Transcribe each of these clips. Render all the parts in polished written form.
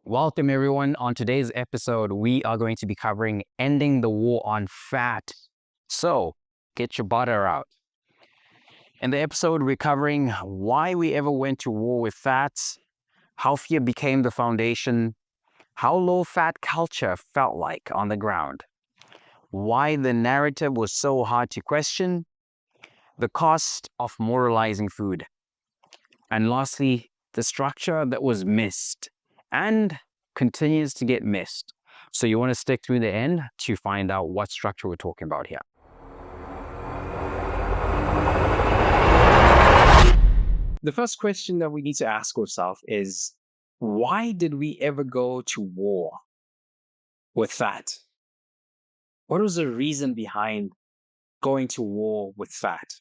Welcome, everyone. On today's episode, we are going to be covering ending the war on fat. So, get your butter out. In the episode, we're covering why we ever went to war with fats, how fear became the foundation, how low-fat culture felt like on the ground, why the narrative was so hard to question, the cost of moralizing food, and lastly, the structure that was missed and continues to get missed. So you want to stick through the end to find out what structure we're talking about here. The first question that we need to ask ourselves is, why did we ever go to war with fat? What was the reason behind going to war with fat?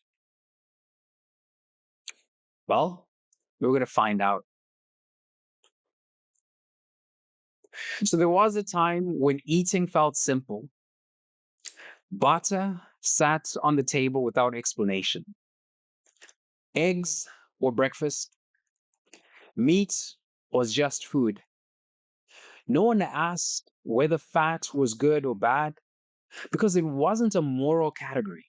Well, we're going to find out. So there was a time when eating felt simple. Butter sat on the table without explanation. Eggs were breakfast. Meat was just food. No one asked whether fat was good or bad because it wasn't a moral category.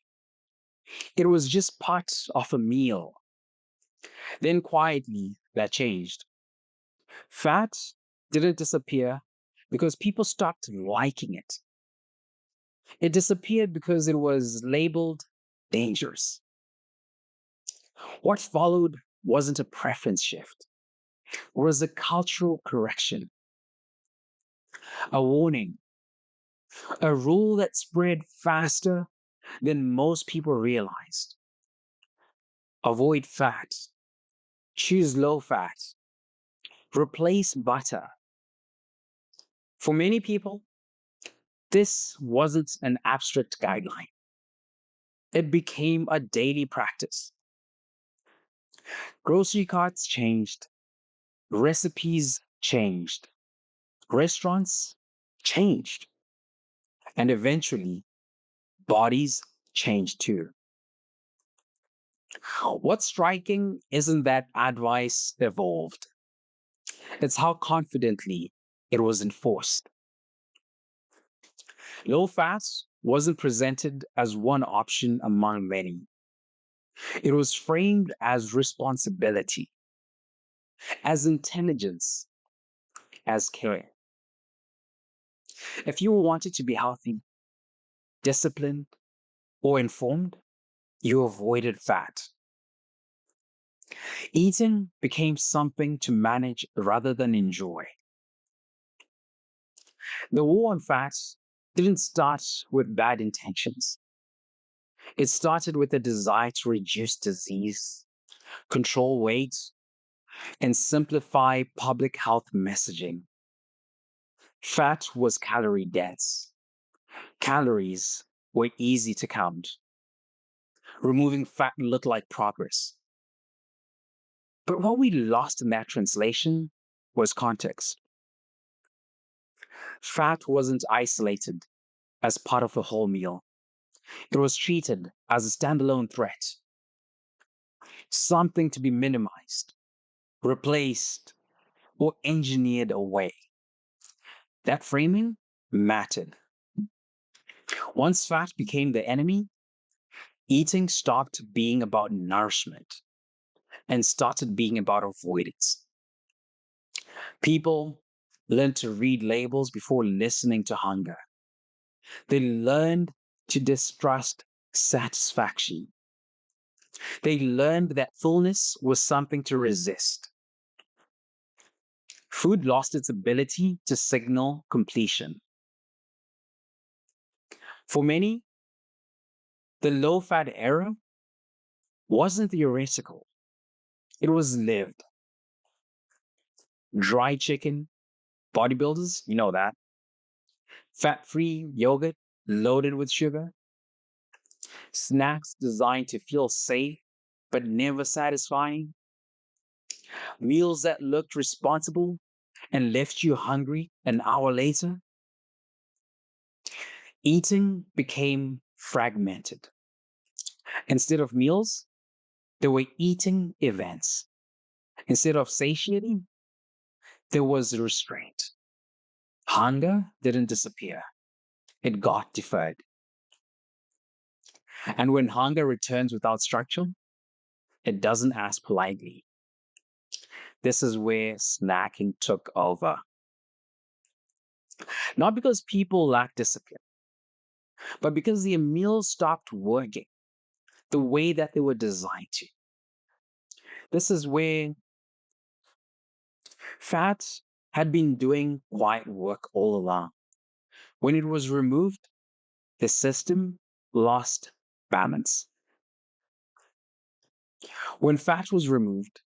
It was just part of a meal. Then quietly, that changed. Fat didn't disappear because people stopped liking it. It disappeared because it was labeled dangerous. What followed wasn't a preference shift, it was a cultural correction, a warning, a rule that spread faster than most people realized. Avoid fat, choose low fat, replace butter. For many people, this wasn't an abstract guideline. It became a daily practice. Grocery carts changed, recipes changed, restaurants changed, and eventually, bodies changed too. What's striking isn't that advice evolved, it's how confidently it was enforced. Low fat wasn't presented as one option among many, it was framed as responsibility, as intelligence, as care. If you wanted to be healthy, disciplined, or informed, you avoided fat. Eating became something to manage rather than enjoy. The war on fat didn't start with bad intentions. It started with a desire to reduce disease, control weight, and simplify public health messaging. Fat was calorie dense. Calories were easy to count. Removing fat looked like progress. But what we lost in that translation was context. Fat wasn't isolated as part of a whole meal. It was treated as a standalone threat, something to be minimized, replaced, or engineered away. That framing mattered. Once fat became the enemy, eating stopped being about nourishment and started being about avoidance. People learned to read labels before listening to hunger. They learned to distrust satisfaction. They learned that fullness was something to resist. Food lost its ability to signal completion. For many, the low fat era wasn't theoretical, it was lived. Dry chicken, bodybuilders, you know that. Fat free yogurt loaded with sugar. Snacks designed to feel safe but never satisfying. Meals that looked responsible and left you hungry an hour later. Eating became fragmented. Instead of meals, there were eating events. Instead of satiating, there was restraint. Hunger didn't disappear, it got deferred. And when hunger returns without structure, it doesn't ask politely. This is where snacking took over. Not because people lacked discipline, but because their meals stopped working the way that they were designed to. This is where fat had been doing quiet work all along. When it was removed, the system lost balance. When fat was removed,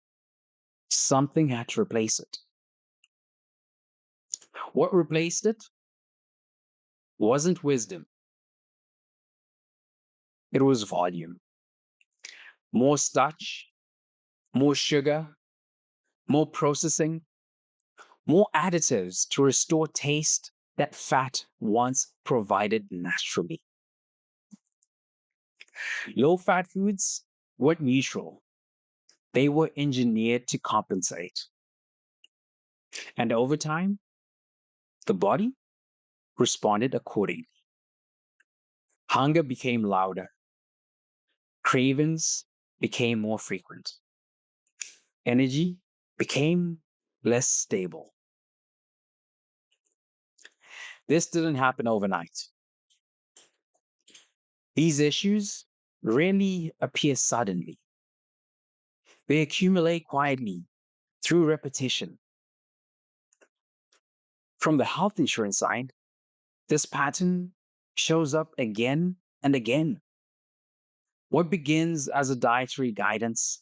something had to replace it. What replaced it wasn't wisdom, it was volume. More starch, more sugar, more processing, more additives to restore taste that fat once provided naturally. Low fat foods weren't neutral, they were engineered to compensate. And over time, the body responded accordingly. Hunger became louder, cravings became more frequent, energy became less stable. This didn't happen overnight. These issues rarely appear suddenly. They accumulate quietly through repetition. From the health insurance side, this pattern shows up again and again. What begins as a dietary guidance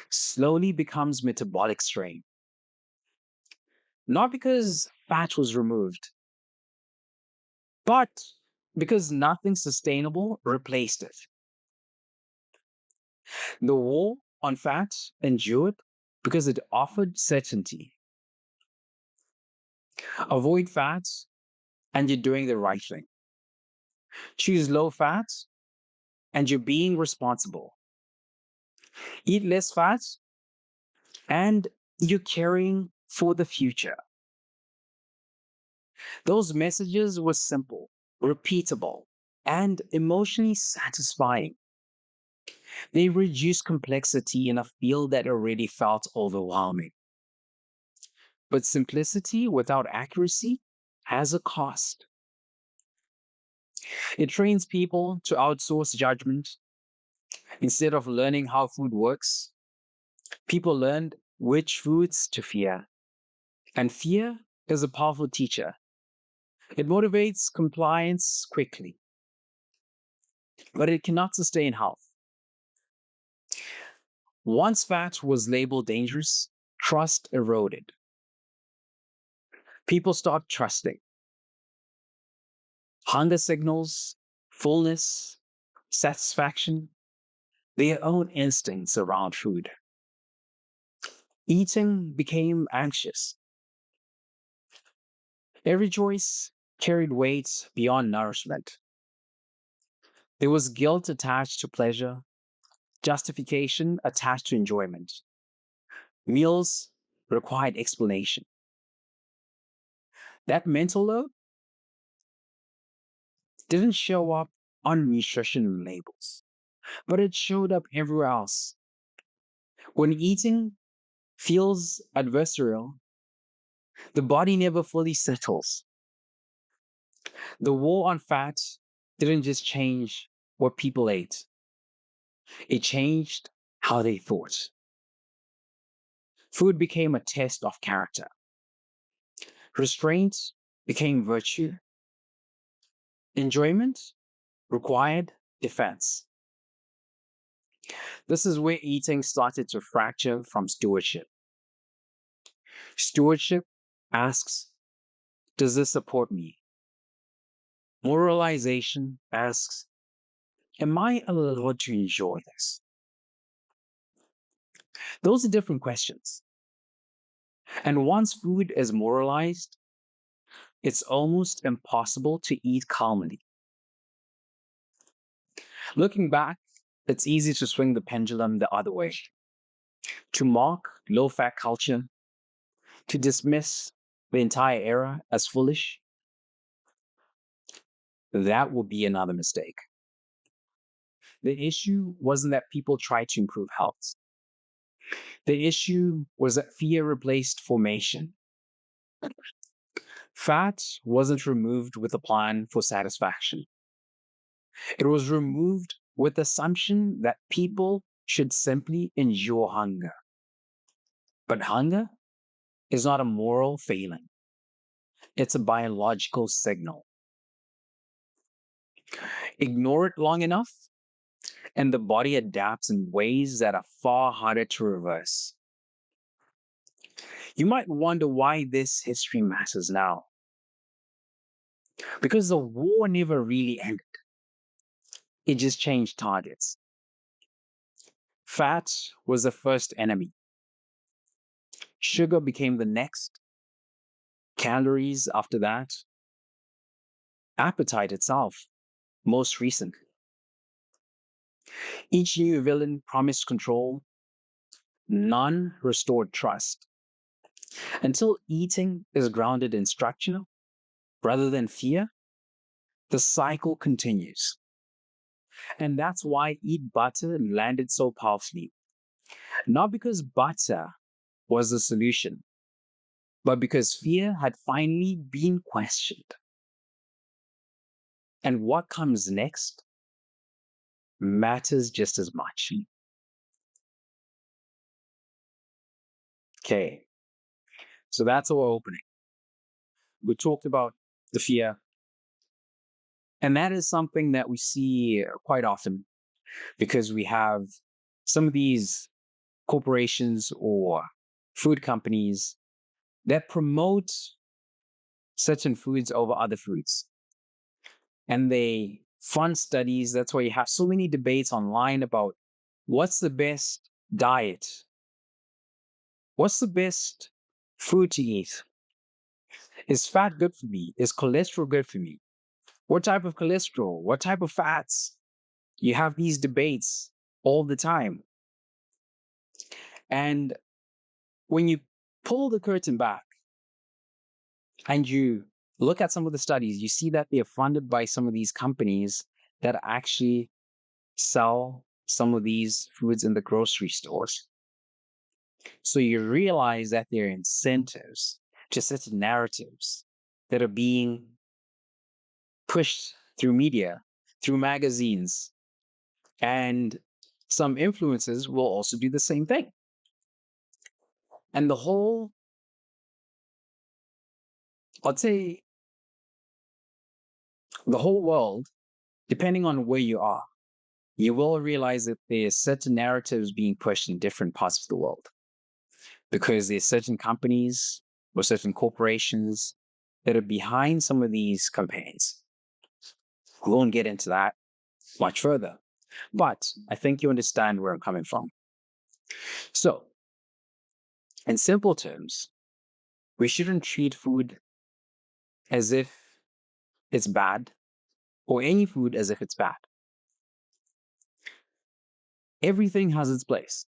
slowly becomes metabolic strain. Not because fat was removed, but because nothing sustainable replaced it. The war on fat endured because it offered certainty. Avoid fats, and you're doing the right thing. Choose low fats, and you're being responsible. Eat less fats, and you're caring for the future. Those messages were simple, repeatable, and emotionally satisfying. They reduced complexity in a field that already felt overwhelming. But simplicity without accuracy has a cost. It trains people to outsource judgment. Instead of learning how food works, people learned which foods to fear. And fear is a powerful teacher. It motivates compliance quickly, but it cannot sustain health. Once fat was labeled dangerous, trust eroded. People stopped trusting. Hunger signals, fullness, satisfaction, their own instincts around food. Eating became anxious. Every choice carried weight beyond nourishment. There was guilt attached to pleasure, justification attached to enjoyment. Meals required explanation. That mental load didn't show up on nutrition labels, but it showed up everywhere else. When eating feels adversarial, the body never fully settles. The war on fat didn't just change what people ate, it changed how they thought. Food became a test of character. Restraint became virtue. Enjoyment required defense. This is where eating started to fracture from stewardship. Stewardship asks, does this support me? Moralization asks, am I allowed to enjoy this? Those are different questions. And once food is moralized, it's almost impossible to eat calmly. Looking back, it's easy to swing the pendulum the other way, to mock low fat culture, To dismiss the entire era as foolish, that would be another mistake. The issue wasn't that people tried to improve health. The issue was that fear replaced formation. Fat wasn't removed with a plan for satisfaction. It was removed with the assumption that people should simply endure hunger. But hunger is not a moral failing. It's a biological signal. Ignore it long enough, and the body adapts in ways that are far harder to reverse. You might wonder why this history matters now. Because the war never really ended, it just changed targets. Fat was the first enemy, sugar became the next, calories after that, appetite itself most recently. Each new villain promised control, none restored trust. Until eating is grounded in structure rather than fear, the cycle continues. And that's why Eat Butter landed so powerfully. Not because butter was the solution, but because fear had finally been questioned. And what comes next matters just as much. Okay, so that's our opening. We talked about the fear, and that is something that we see quite often because we have some of these corporations or food companies that promote certain foods over other foods. And they fund studies. That's why you have so many debates online about what's the best diet? What's the best food to eat? Is fat good for me? Is cholesterol good for me? What type of cholesterol? What type of fats? You have these debates all the time. And when you pull the curtain back and you look at some of the studies, you see that they are funded by some of these companies that actually sell some of these foods in the grocery stores. So you realize that there are incentives to certain narratives that are being pushed through media, through magazines, and some influencers will also do the same thing. And the whole, I'd say, the whole world, depending on where you are, you will realize that there's certain narratives being pushed in different parts of the world because there's certain companies or certain corporations that are behind some of these campaigns. We won't get into that much further, but I think you understand where I'm coming from. So, in simple terms, we shouldn't treat food as if it's bad or any food as if it's bad. Everything has its place.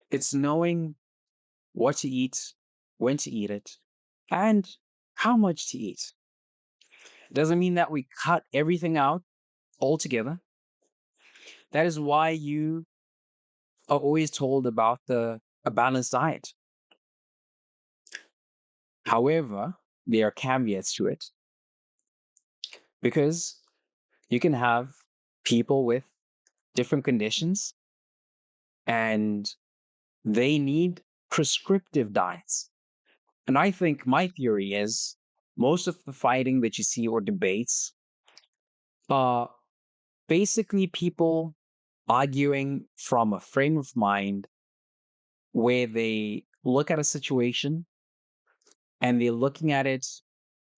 It's knowing what to eat, when to eat it, and how much to eat. It doesn't mean that we cut everything out altogether. That is why you are always told about a balanced diet. However, there are caveats to it because you can have people with different conditions and they need prescriptive diets. And I think my theory is most of the fighting that you see or debates are basically people arguing from a frame of mind where they look at a situation and they're looking at it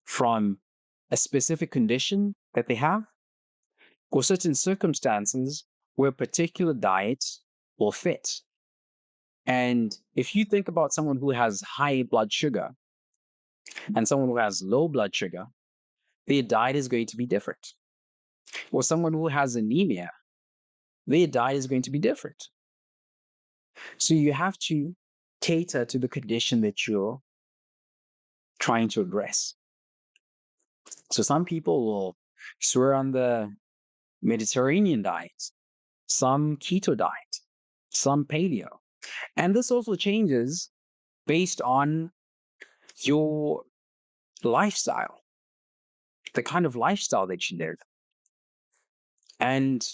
from a specific condition that they have or certain circumstances where a particular diet will fit. And if you think about someone who has high blood sugar and someone who has low blood sugar, their diet is going to be different. Or someone who has anemia, their diet is going to be different. So you have to cater to the condition that you're trying to address. So some people will swear on the Mediterranean diet, some keto diet, some paleo. And this also changes based on your lifestyle, the kind of lifestyle that you live. And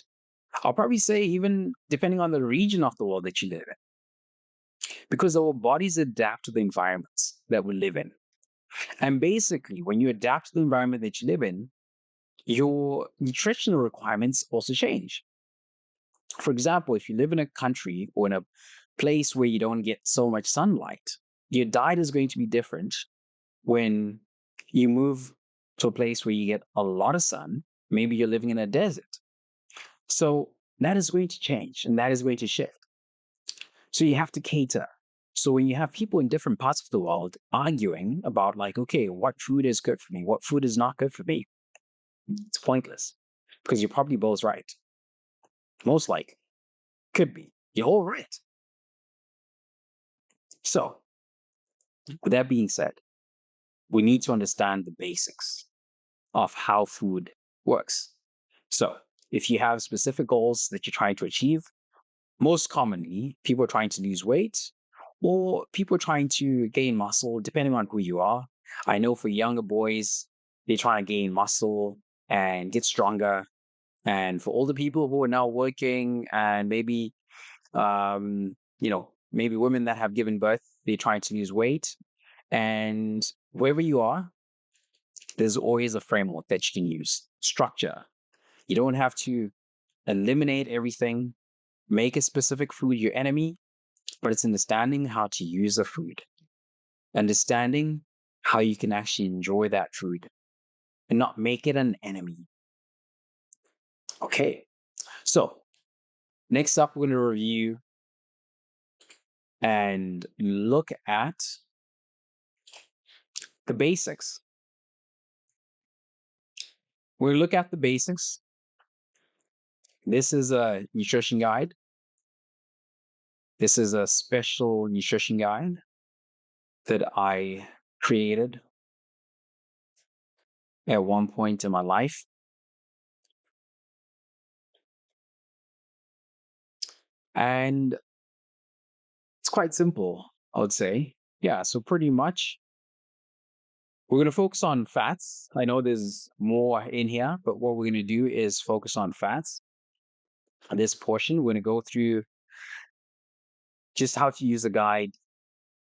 I'll probably say, even depending on the region of the world that you live in, because our bodies adapt to the environments that we live in. And basically, when you adapt to the environment that you live in, your nutritional requirements also change. For example, if you live in a country or in a place where you don't get so much sunlight, your diet is going to be different when you move to a place where you get a lot of sun. Maybe you're living in a desert. So that is going to change and that is going to shift. So you have to cater. So when you have people in different parts of the world arguing about, like, okay, what food is good for me, what food is not good for me, it's pointless because you're probably both right. Most likely. Could be. You're all right. So, with that being said, we need to understand the basics of how food works. So, if you have specific goals that you're trying to achieve, most commonly, people are trying to lose weight or people are trying to gain muscle, depending on who you are. I know for younger boys, they're trying to gain muscle and get stronger. And for older people who are now working and maybe, maybe women that have given birth, they're trying to lose weight. And wherever you are, there's always a framework that you can use, structure. You don't have to eliminate everything, make a specific food your enemy, but it's understanding how to use a food, understanding how you can actually enjoy that food and not make it an enemy. Okay, so next up, we're going to review and look at the basics. We'll look at the basics. This is a nutrition guide. This is a special nutrition guide that I created at one point in my life. And it's quite simple, I would say. Yeah, so pretty much we're going to focus on fats. I know there's more in here, but what we're going to do is focus on fats. This portion, we're going to go through just how to use a guide,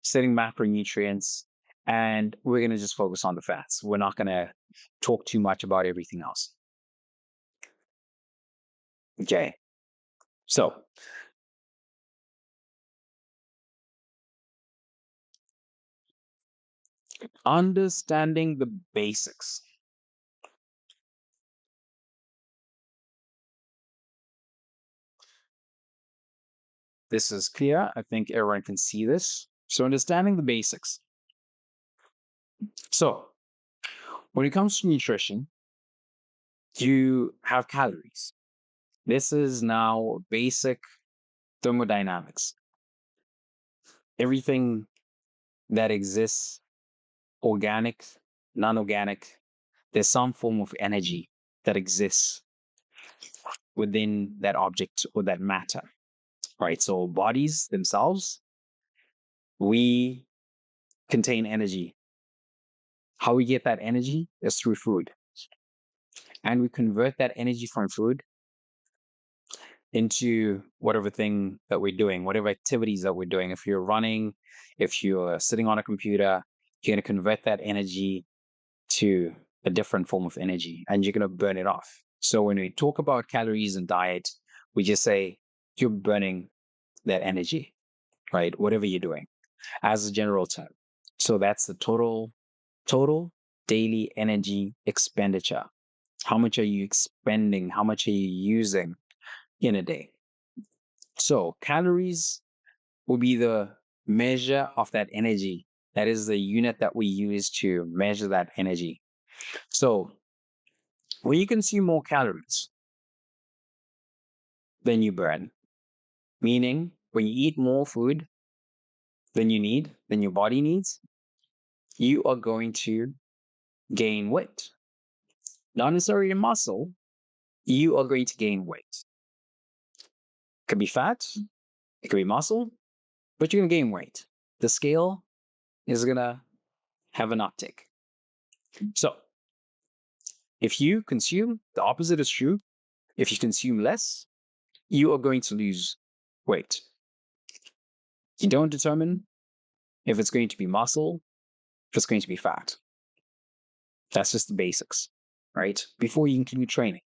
setting macronutrients, and we're going to just focus on the fats. We're not going to talk too much about everything else. Okay, so understanding the basics. This is clear. I think everyone can see this. So understanding the basics. So when it comes to nutrition, you have calories. This is now basic thermodynamics. Everything that exists, organic, non-organic, there's some form of energy that exists within that object or that matter, right? So bodies themselves, we contain energy. How we get that energy is through food. And we convert that energy from food into whatever thing that we're doing, whatever activities that we're doing. If you're running, if you're sitting on a computer, you're going to convert that energy to a different form of energy and you're going to burn it off. So when we talk about calories and diet, we just say you're burning that energy, right? Whatever you're doing as a general term. So that's the total daily energy expenditure. How much are you expending? How much are you using in a day? So calories will be the measure of that energy. That is the unit that we use to measure that energy. So when you consume more calories than you burn, meaning when you eat more food than your body needs, you are going to gain weight. Not necessarily muscle, you are going to gain weight. It could be fat, it could be muscle, but you're going to gain weight. The scale is going to have an uptick. So, if you consume, the opposite is true. If you consume less, you are going to lose weight. You don't determine if it's going to be muscle, if it's going to be fat. That's just the basics, right? Before you continue training.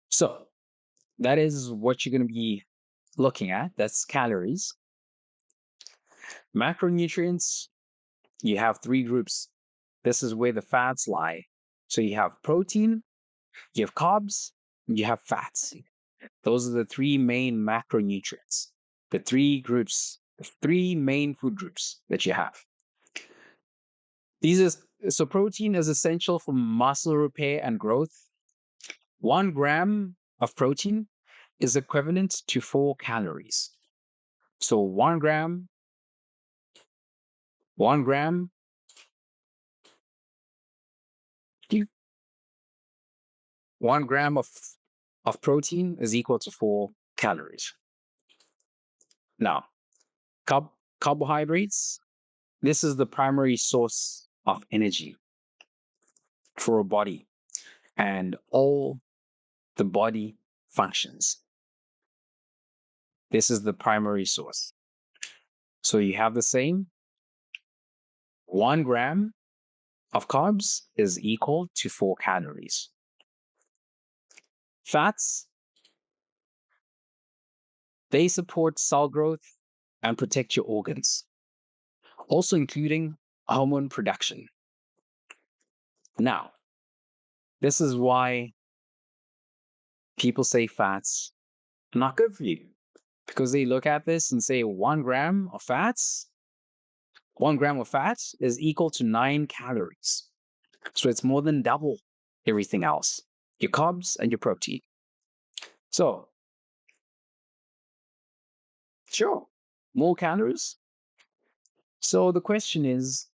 So, that is what you're going to be looking at. That's calories. Macronutrients, you have 3 groups. This is where the fats lie. So you have protein, you have carbs, and you have fats. Those are the 3 main macronutrients. The 3 groups, the 3 main food groups that you have. So protein is essential for muscle repair and growth. 1 gram of protein is equivalent to 4 calories. So 1 gram 1 gram 1 gram of protein is equal to 4 calories. Now, carbohydrates, this is the primary source of energy for a body and all the body functions. This is the primary source. So you have the same 1 gram of carbs is equal to 4 calories. Fats, they support cell growth and protect your organs, also including hormone production. Now, this is why people say fats are not good for you, because they look at this and say 1 gram of fats is equal to 9 calories. So it's more than double everything else, your carbs and your protein. So, sure, more calories. So the question is,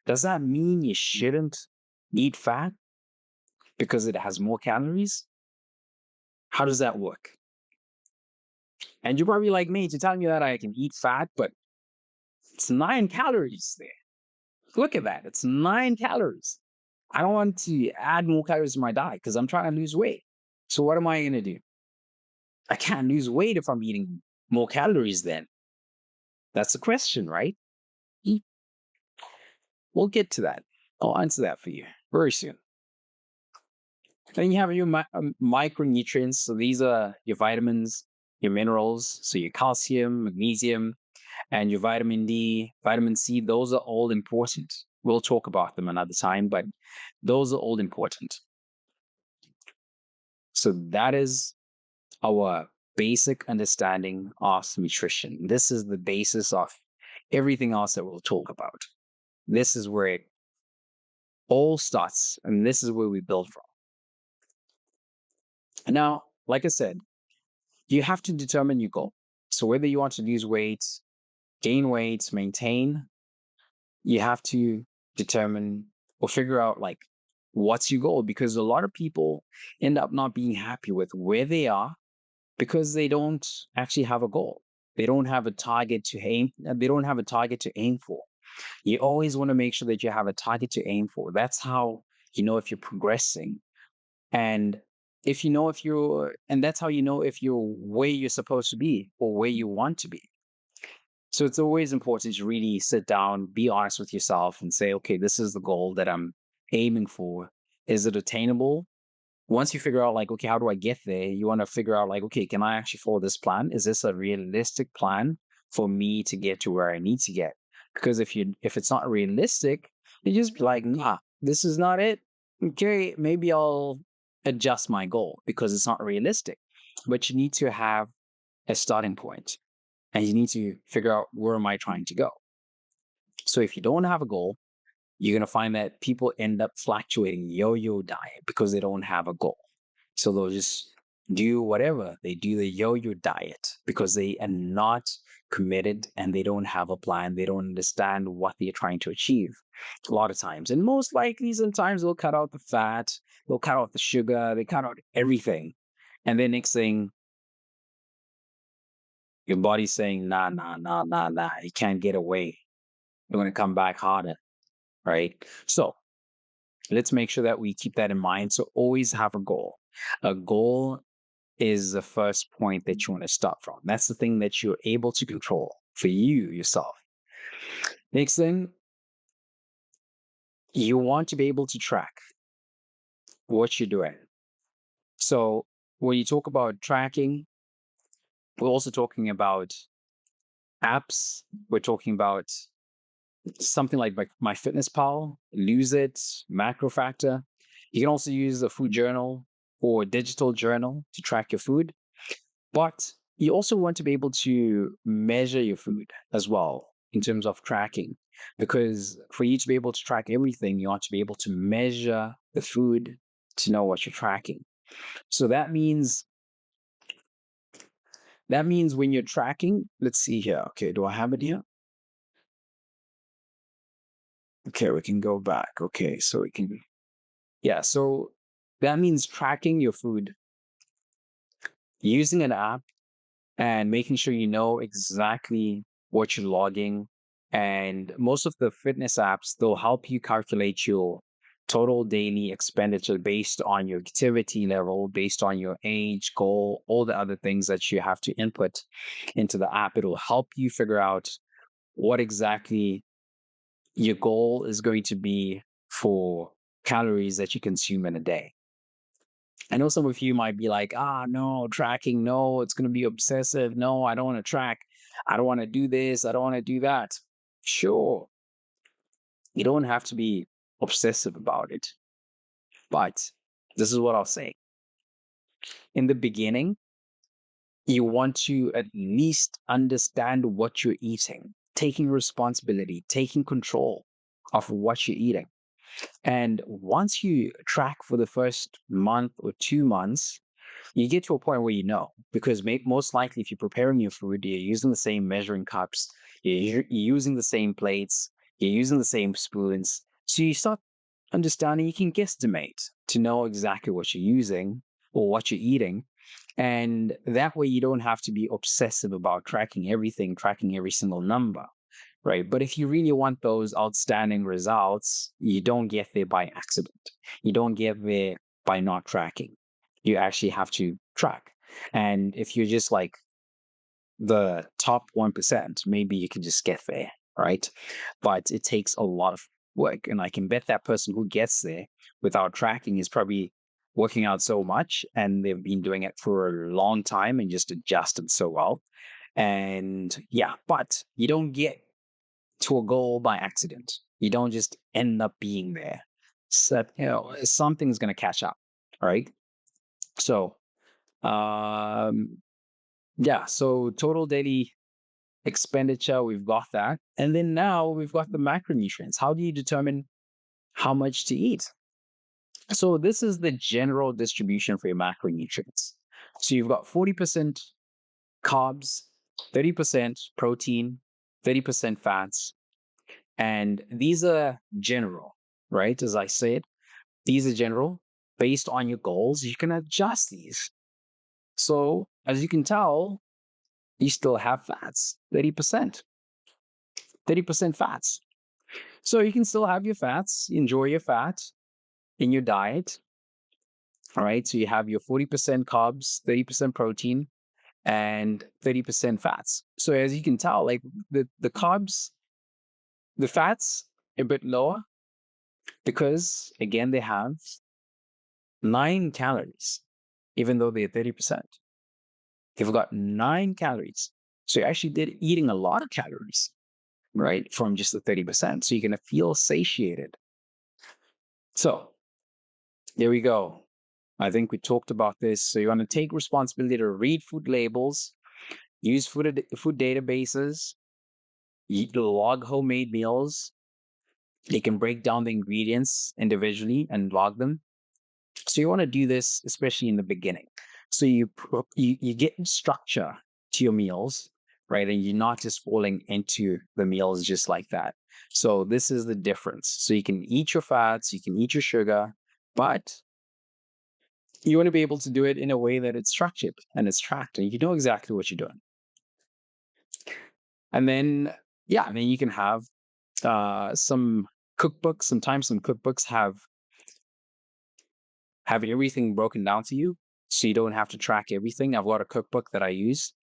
does that mean you shouldn't eat fat because it has more calories? How does that work? And you're probably like me to tell me that I can eat fat, but it's 9 calories there. Look at that. It's 9 calories. I don't want to add more calories to my diet because I'm trying to lose weight. So what am I going to do? I can't lose weight if I'm eating more calories then. That's the question, right? We'll get to that. I'll answer that for you very soon. Then you have your micronutrients. So these are your vitamins, your minerals. So your calcium, magnesium, and your vitamin D, vitamin C. Those are all important. We'll talk about them another time, but those are all important. So that is our basic understanding of nutrition. This is the basis of everything else that we'll talk about. This is where it all starts, and this is where we build from. Now, like I said, you have to determine your goal. So whether you want to lose weight, gain weight, maintain, you have to determine or figure out like what's your goal, because a lot of people end up not being happy with where they are because they don't actually have a goal. They don't have a target to aim. They don't have a target to aim for. You always want to make sure that you have a target to aim for. That's how you know if you're progressing. And that's how you know if you're where you're supposed to be or where you want to be. So it's always important to really sit down, be honest with yourself and say, okay, this is the goal that I'm aiming for. Is it attainable? Once you figure out like, okay, how do I get there? You want to figure out like, okay, can I actually follow this plan? Is this a realistic plan for me to get to where I need to get? Because if it's not realistic, you just be like, nah, this is not it. Okay, maybe I'll adjust my goal because it's not realistic. But you need to have a starting point and you need to figure out where am I trying to go. So if you don't have a goal, you're going to find that people end up fluctuating yo-yo diet because they don't have a goal. So they'll just do whatever. They do the yo-yo diet because they are not committed and they don't have a plan. They don't understand what they're trying to achieve a lot of times. And most likely sometimes they'll cut out the fat, they'll cut out the sugar, they cut out everything. And then next thing, your body's saying, nah, nah, nah, nah, nah, you can't get away. You're going to come back harder, right? So let's make sure that we keep that in mind. So always have a goal. A goal is the first point that you want to start from. That's the thing that you're able to control for you yourself. Next thing, you want to be able to track what you're doing. So when you talk about tracking, we're also talking about apps. We're talking about something like MyFitnessPal, Lose It, Macro Factor. You can also use a food journal or digital journal to track your food. But you also want to be able to measure your food as well in terms of tracking, because for you to be able to track everything, you want to be able to measure the food to know what you're tracking. So that means when you're tracking, let's see here. Okay, do I have it here? Okay, we can go back. Okay, so we can, yeah, so that means tracking your food using an app and making sure you know exactly what you're logging. And most of the fitness apps, they'll help you calculate your total daily expenditure based on your activity level, based on your age, goal, all the other things that you have to input into the app. It'll help you figure out what exactly your goal is going to be for calories that you consume in a day. I know some of you might be like, no, tracking, no, it's going to be obsessive. No, I don't want to track. I don't want to do this. I don't want to do that. Sure, you don't have to be obsessive about it. But this is what I'll say. In the beginning, you want to at least understand what you're eating, taking responsibility, taking control of what you're eating. And once you track for the first month or 2 months, you get to a point where you know, because most likely if you're preparing your food, you're using the same measuring cups, you're using the same plates, you're using the same spoons. So you start understanding, you can guesstimate to know exactly what you're using or what you're eating. And that way you don't have to be obsessive about tracking everything, tracking every single number. Right. But if you really want those outstanding results, you don't get there by accident. You don't get there by not tracking. You actually have to track. And if you're just like the top 1%, maybe you can just get there. Right. But it takes a lot of work. And I can bet that person who gets there without tracking is probably working out so much and they've been doing it for a long time and just adjusted so well. And yeah, but you don't get to a goal by accident. You don't just end up being there. So, something's going to catch up. All right. So, yeah. So, total daily expenditure, we've got that. And then now we've got the macronutrients. How do you determine how much to eat? So, this is the general distribution for your macronutrients. So, you've got 40% carbs, 30% protein, 30% fats. And these are general, right? As I said, these are general. Based on your goals, you can adjust these. So, as you can tell, you still have fats, 30%, 30% fats. So, you can still have your fats, enjoy your fat in your diet. All right. So, you have your 40% carbs, 30% protein, and 30% fats. So, as you can tell, like the carbs, the fats, a bit lower because, again, they have 9 calories, even though they're 30%. They've got 9 calories. So you're actually eating a lot of calories, right? From just the 30%. So you're going to feel satiated. So there we go. I think we talked about this. So you want to take responsibility to read food labels, use food databases, log homemade meals. You can break down the ingredients individually and log them. So you want to do this, especially in the beginning. So you get structure to your meals, right? And you're not just falling into the meals just like that. So this is the difference. So you can eat your fats, you can eat your sugar, but you want to be able to do it in a way that it's structured and it's tracked and you know exactly what you're doing. And then, yeah, then you can have some cookbooks. Sometimes some cookbooks have everything broken down to you, so you don't have to track everything. I've got a cookbook that I use,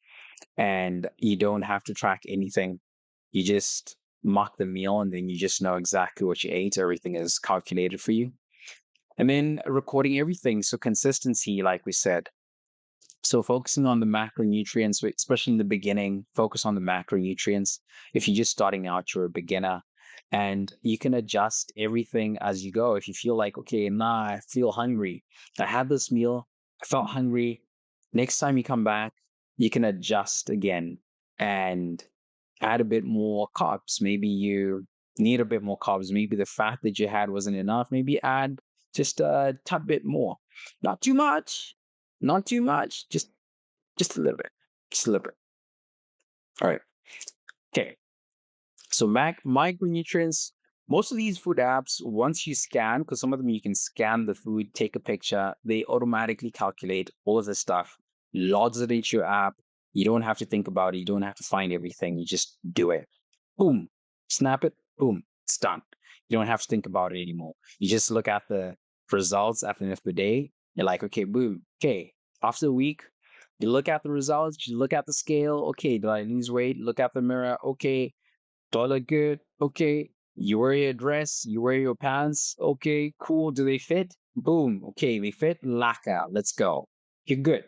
and you don't have to track anything. You just mock the meal, and then you just know exactly what you ate. Everything is calculated for you. And then recording everything. So consistency, like we said. So focusing on the macronutrients, especially in the beginning, focus on the macronutrients. If you're just starting out, you're a beginner, and you can adjust everything as you go. If you feel like, okay, nah, I feel hungry. I had this meal, I felt hungry. Next time you come back, you can adjust again and add a bit more carbs. Maybe you need a bit more carbs. Maybe the fat that you had wasn't enough. Maybe add just a tad bit more. Not too much, not too much, just a little bit. Just a little bit. All right. Okay. So micronutrients, most of these food apps, once you scan, because some of them you can scan the food, take a picture, they automatically calculate all of this stuff, loads it into your app. You don't have to think about it. You don't have to find everything. You just do it. Boom. Snap it. Boom. It's done. You don't have to think about it anymore. You just look at the results at the end of the day. You're like, okay, boom. Okay. After a week, you look at the results, you look at the scale. Okay, did I lose weight? Look at the mirror. Okay, do I look good? Okay. You wear your dress, you wear your pants. Okay, cool. Do they fit? Boom. Okay, they fit. Laka. Let's go. You're good.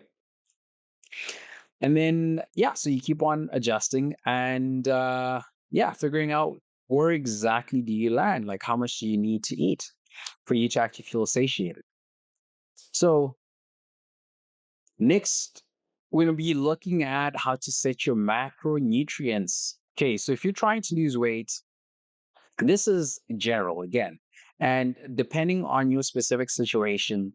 And then, yeah, so you keep on adjusting and, yeah, figuring out where exactly do you land? Like, how much do you need to eat for you to actually feel satiated? So, next, we're going to be looking at how to set your macronutrients. Okay, so if you're trying to lose weight, this is general again. And depending on your specific situation,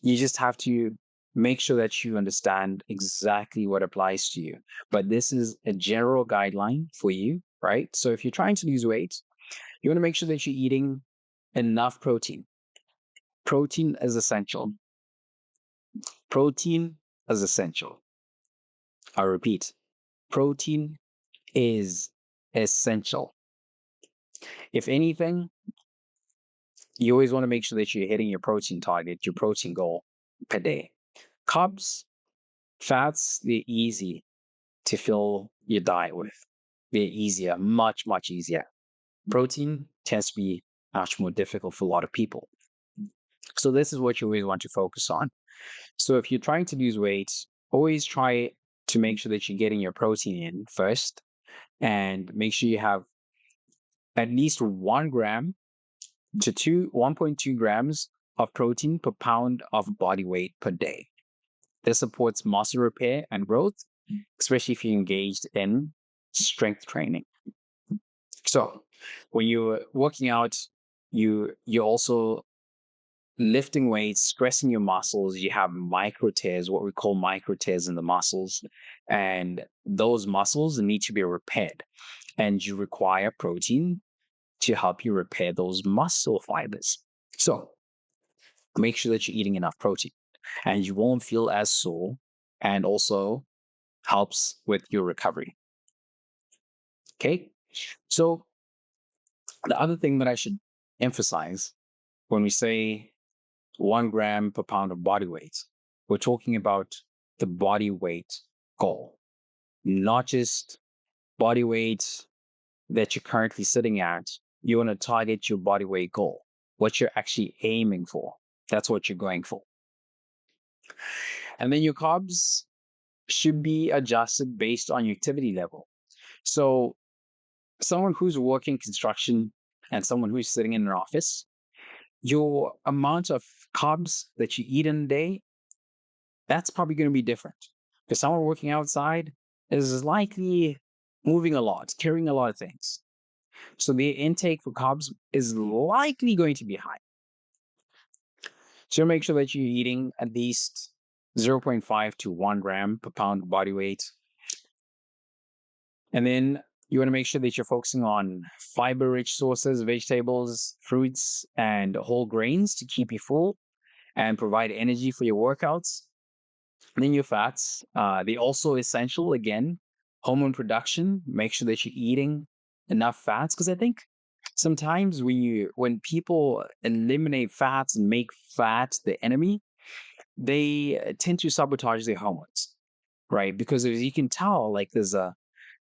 you just have to make sure that you understand exactly what applies to you. But this is a general guideline for you, right? So if you're trying to lose weight, you want to make sure that you're eating enough protein. Protein is essential. Protein is essential. I repeat, protein is essential. If anything, you always want to make sure that you're hitting your protein target, your protein goal per day. Carbs, fats, they're easy to fill your diet with. They're easier, much, much easier. Protein tends to be much more difficult for a lot of people. So this is what you always want to focus on. So if you're trying to lose weight, always try to make sure that you're getting your protein in first and make sure you have at least 1 gram to 1.2 grams of protein per pound of body weight per day. This supports muscle repair and growth, especially if you're engaged in strength training. So when you're working out, you're also lifting weights, stressing your muscles. You have micro tears, what we call micro tears in the muscles, and those muscles need to be repaired. And you require protein to help you repair those muscle fibers. So make sure that you're eating enough protein and you won't feel as sore, and also helps with your recovery. Okay. So the other thing that I should emphasize when we say 1 gram per pound of body weight, we're talking about the body weight goal, not just body weight that you're currently sitting at. You want to target your body weight goal, what you're actually aiming for. That's what you're going for. And then your carbs should be adjusted based on your activity level. So, someone who's working construction and someone who's sitting in an office, your amount of carbs that you eat in a day, that's probably going to be different. Because someone working outside is likely moving a lot, carrying a lot of things. So the intake for carbs is likely going to be high. So make sure that you're eating at least 0.5 to 1 gram per pound body weight. And then you want to make sure that you're focusing on fiber rich sources, vegetables, fruits, and whole grains to keep you full and provide energy for your workouts. And then your fats, they also essential again, hormone production. Make sure that you're eating enough fats because I think sometimes when people eliminate fats and make fat the enemy, they tend to sabotage their hormones, right? Because as you can tell, like there's a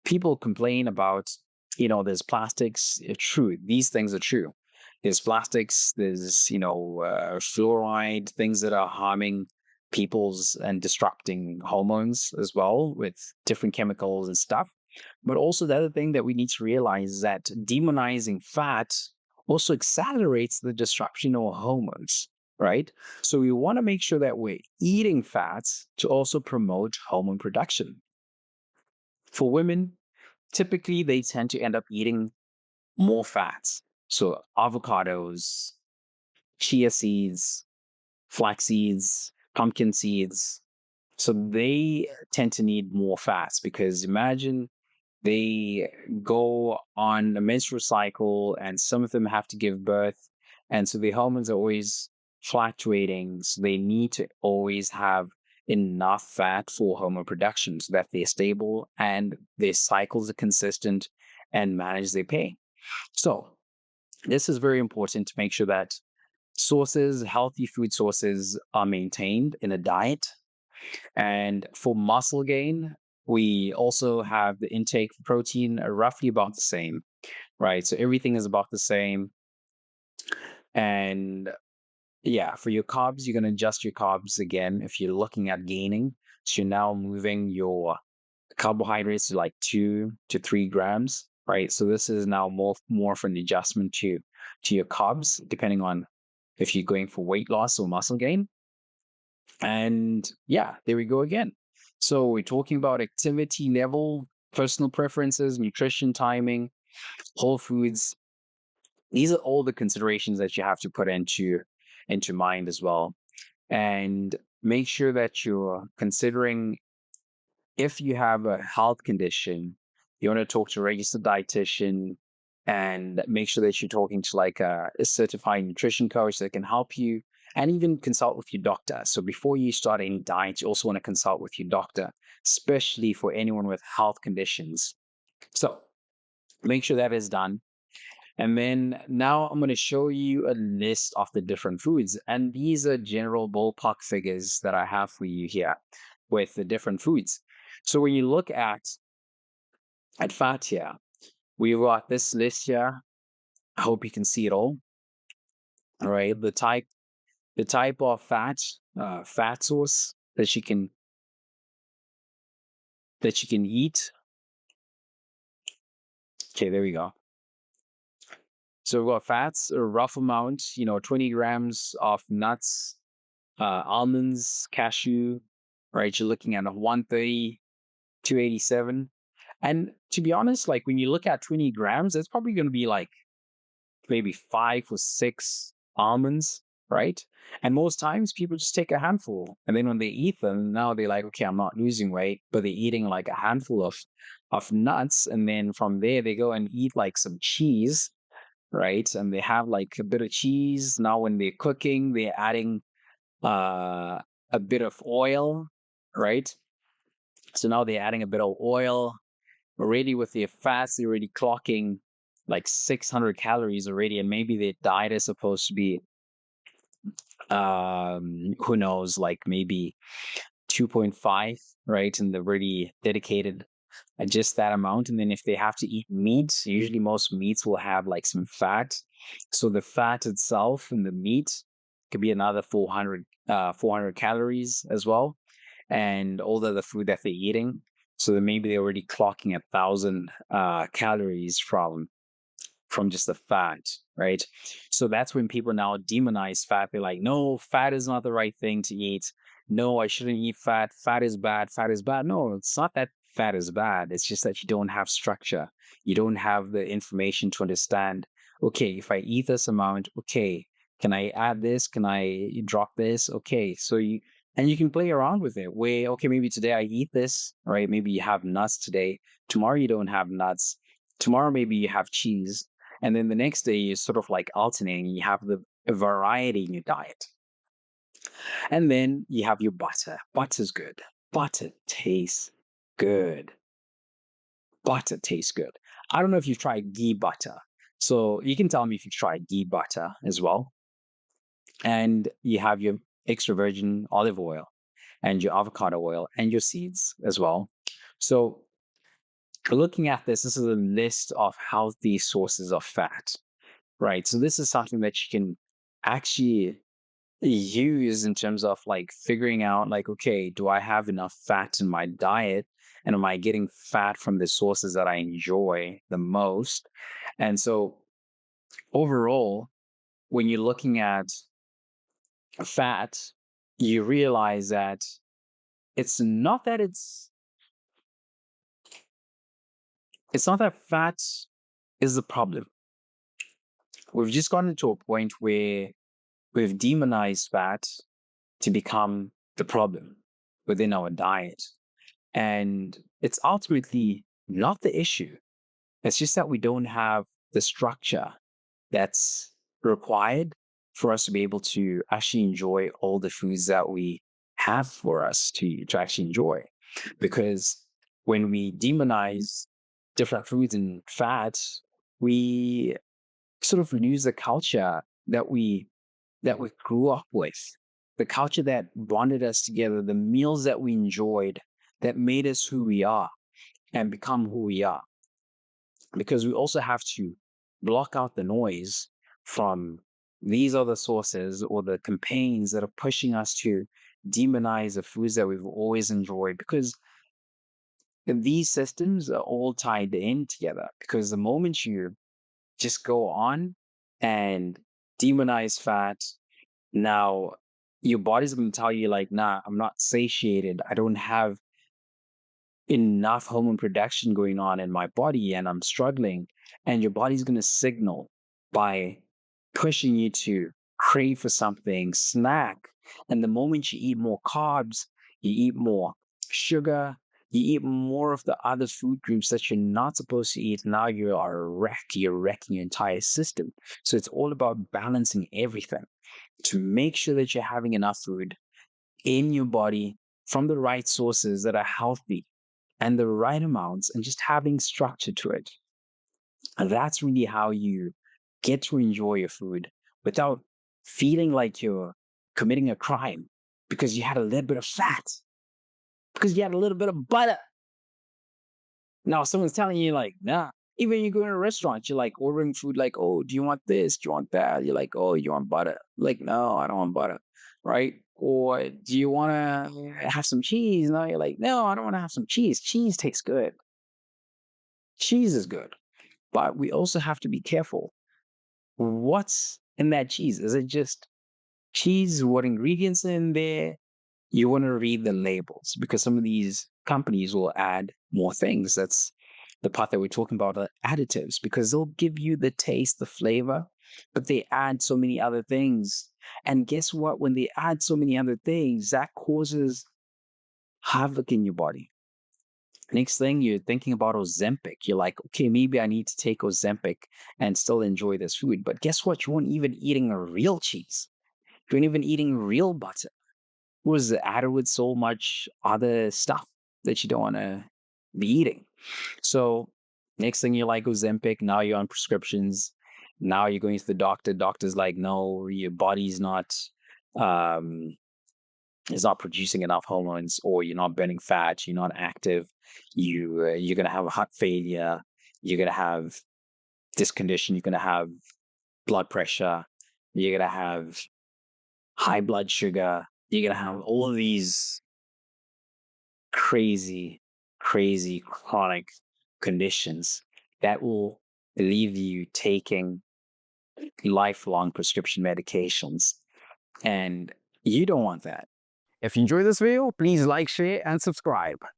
people complain about, there's plastics. True, these things are true. There's plastics, there's, fluoride, things that are harming people's and disrupting hormones as well with different chemicals and stuff. But also, the other thing that we need to realize is that demonizing fat also accelerates the disruption of hormones, right? So we want to make sure that we're eating fats to also promote hormone production. For women, typically they tend to end up eating more fats. So avocados, chia seeds, flax seeds, pumpkin seeds. So they tend to need more fats because imagine they go on a menstrual cycle and some of them have to give birth. And so the hormones are always fluctuating. So they need to always have enough fat for hormone production so that they're stable and their cycles are consistent and manage their pain. So this is very important to make sure that healthy food sources are maintained in a diet. And for muscle gain, we also have the intake of protein roughly about the same, right? So everything is about the same. And yeah, for your carbs, you're going to adjust your carbs again if you're looking at gaining. So you're now moving your carbohydrates to like 2 to 3 grams, right? So this is now more of an adjustment to your carbs, depending on if you're going for weight loss or muscle gain. And yeah, there we go again. So we're talking about activity level, personal preferences, nutrition timing, whole foods. These are all the considerations that you have to put into mind as well. And make sure that you're considering if you have a health condition, you want to talk to a registered dietitian and make sure that you're talking to like a certified nutrition coach that can help you and even consult with your doctor. So before you start any diet, you also want to consult with your doctor, especially for anyone with health conditions. So make sure that is done. And then now I'm going to show you a list of the different foods. And these are general ballpark figures that I have for you here with the different foods. So when you look at fat here, we got this list here. I hope you can see it all. All right, the type of fat source that you can eat. Okay, there we go. So we've got fats, a rough amount, 20 grams of nuts, almonds, cashew, right? You're looking at a 130, 287. And to be honest, like when you look at 20 grams, it's probably going to be like maybe 5 or 6 almonds, right? And most times people just take a handful. And then when they eat them, now they're like, okay, I'm not losing weight, but they're eating like a handful of nuts. And then from there, they go and eat like some cheese, right? And they have like a bit of cheese. Now, when they're cooking, they're adding a bit of oil, right? So now they're adding a bit of oil already with their fats. They're already clocking like 600 calories already, and maybe their diet is supposed to be, who knows, like maybe 2.5, right? And they're really dedicated at just that amount. And then if they have to eat meat, usually most meats will have like some fat. So the fat itself in the meat could be another 400 calories as well. And all the other food that they're eating. So then maybe they're already clocking 1,000 calories from just the fat, right? So that's when people now demonize fat. They're like, no, fat is not the right thing to eat. No, I shouldn't eat fat. Fat is bad. Fat is bad. No, it's not that fat is bad. It's just that you don't have structure. You don't have the information to understand, okay, if I eat this amount, okay, can I add this? Can I drop this? Okay. So And you can play around with it where, okay, maybe today I eat this, right? Maybe you have nuts today. Tomorrow you don't have nuts. Tomorrow maybe you have cheese. And then the next day you sort of like alternating. You have the a variety in your diet. And then you have your butter. Butter's good. Butter tastes good. Butter tastes good. I don't know if you've tried ghee butter. So you can tell me if you've tried ghee butter as well. And you have your extra virgin olive oil and your avocado oil and your seeds as well. So looking at this, this is a list of healthy sources of fat, right? So this is something that you can actually use in terms of like figuring out like, okay, do I have enough fat in my diet? And am I getting fat from the sources that I enjoy the most? And so overall, when you're looking at fat, you realize that it's not that it's not that fat is the problem. We've just gotten to a point where we've demonized fat to become the problem within our diet. And it's ultimately not the issue. It's just that we don't have the structure that's required for us to be able to actually enjoy all the foods that we have for us to actually enjoy. Because when we demonize different foods and fats, we sort of lose the culture that we grew up with, the culture that bonded us together, the meals that we enjoyed, that made us who we are and become who we are. Because we also have to block out the noise from these other sources or the campaigns that are pushing us to demonize the foods that we've always enjoyed, because these systems are all tied in together. Because the moment you just go on and demonize fat, now your body's going to tell you like, nah, I'm not satiated, I don't have enough hormone production going on in my body and I'm struggling. And your body's going to signal by pushing you to crave for something, snack. And the moment you eat more carbs, you eat more sugar, you eat more of the other food groups that you're not supposed to eat, now you are a wreck. You're wrecking your entire system. So it's all about balancing everything to make sure that you're having enough food in your body from the right sources that are healthy and the right amounts, and just having structure to it. And that's really how you get to enjoy your food without feeling like you're committing a crime because you had a little bit of fat, because you had a little bit of butter. Now, someone's telling you, like, nah. Even you go in a restaurant, you're like ordering food, like, oh, do you want this? Do you want that? You're like, oh, you want butter? Like, no, I don't want butter. Right? Or do you want to have some cheese? No, you're like, no, I don't want to have some cheese. Cheese tastes good. Cheese is good. But we also have to be careful. What's in that cheese? Is it just cheese? What ingredients are in there? You want to read the labels, because some of these companies will add more things. That's the part that we're talking about, additives, because they'll give you the taste, the flavor, but they add so many other things. And guess what? When they add so many other things, that causes havoc in your body. Next thing, you're thinking about Ozempic. You're like, okay, maybe I need to take Ozempic and still enjoy this food. But guess what? You weren't even eating a real cheese. You weren't even eating real butter. It was added with so much other stuff that you don't want to be eating. So next thing, you're like Ozempic. Now you're on prescriptions. Now you're going to the doctor. Doctor's like, no, your body's not um, is not producing enough hormones, or you're not burning fat, you're not active, you're gonna have a heart failure, you're gonna have this condition, you're gonna have blood pressure, you're gonna have high blood sugar, you're gonna have all of these crazy, crazy chronic conditions that will leave you taking lifelong prescription medications. And you don't want that. If you enjoyed this video, please like, share, and subscribe.